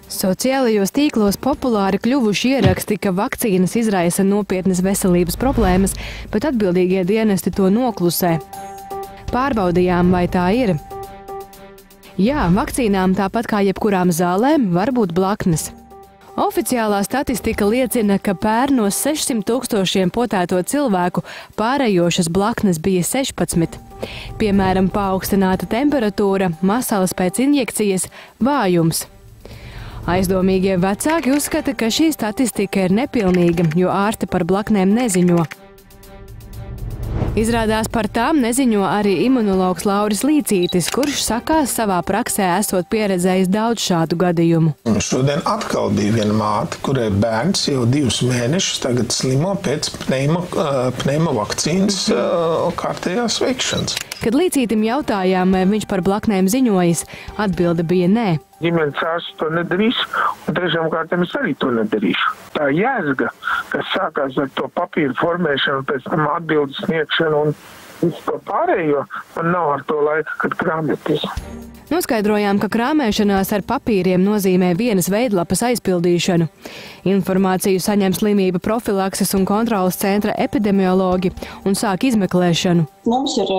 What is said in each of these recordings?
Sociālajos tīklos populāri kļuvuši ieraksti, ka vakcīnas izraisa nopietnas veselības problēmas, bet atbildīgie dienesti to noklusē. Pārbaudījām, vai tā ir. Jā, vakcīnām, tāpat kā jebkurām zālēm, var būt blaknes. Oficiālā statistika liecina, ka pērn no 600 000 potēto cilvēku pārējošas blaknes bija 16. Piemēram, paaugstināta temperatūra, masalas pēc injekcijas, vājums. Aizdomīgie vecāki uzskata, ka šī statistika ir nepilnīga, jo ārsti par blaknēm neziņo. Izrādās, par tām neziņo arī imunologs Lauris Līcītis, kurš sakās savā praksē esot pieredzējis daudz šādu gadījumu. Šodien atkal bija viena māte, kurai bērns jau 2 mēnešus tagad slimo pēc pneimovakcīnas kārtējās veikšanas. Kad Līcītim jautājām, vai viņš par blaknēm ziņojis, atbilde bija nē. Ģimenes ārsts to nedarīs, un trešām kārtām es arī to nedarīšu. Tā jēzga, kas sākās ar to papīru formēšanu, pēc tam atbildes sniegšanu un visu to pārējo, man nav ar to laika, kad krāmēties. Noskaidrojām, ka krāmēšanās ar papīriem nozīmē vienas veidlapas aizpildīšanu. Informāciju saņem slimību profilakses un kontrolas centra epidemiologi un sāk izmeklēšanu. Mums ir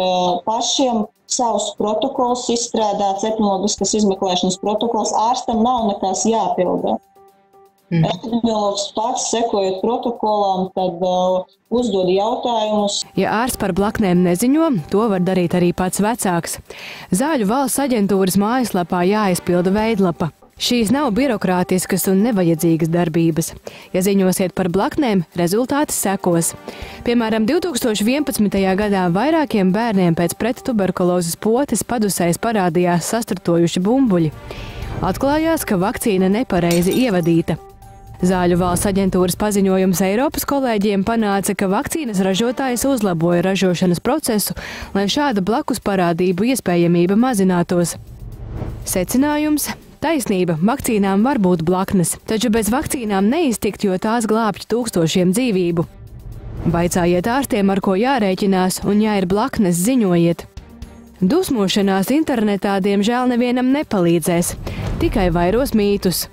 pašiem savs protokols izstrādāts, epidemiologiskas izmeklēšanas protokols. Ārstam nav nekas jāpilda. Epidemiologs pats, sekojot protokolam, tad uzdod jautājumus. Ja ārsts par blaknēm neziņo, to var darīt arī pats vecāks. Zāļu valsts aģentūras mājaslapā jāizpilda veidlapa. Šīs nav birokrātiskas un nevajadzīgas darbības. Ja ziņosiet par blaknēm, rezultāti sekos. Piemēram, 2011. gadā vairākiem bērniem pēc prettuberkulozes potes padusēs parādījās sastrtojuši bumbuļi. Atklājās, ka vakcīna nepareizi ievadīta. Zāļu valsts aģentūras paziņojums Eiropas kolēģiem panāca, ka vakcīnas ražotājs uzlaboja ražošanas procesu, lai šāda blakus parādību iespējamība mazinātos. Secinājums – taisnība, vakcīnām var būt blaknes, taču bez vakcīnām neiztikt, jo tās glābj tūkstošiem dzīvību. Vaicājiet ārstiem, ar ko jārēķinās, un ja ir blaknes, ziņojiet. Dusmošanās internetā diemžēl nevienam nepalīdzēs, tikai vairos mītus.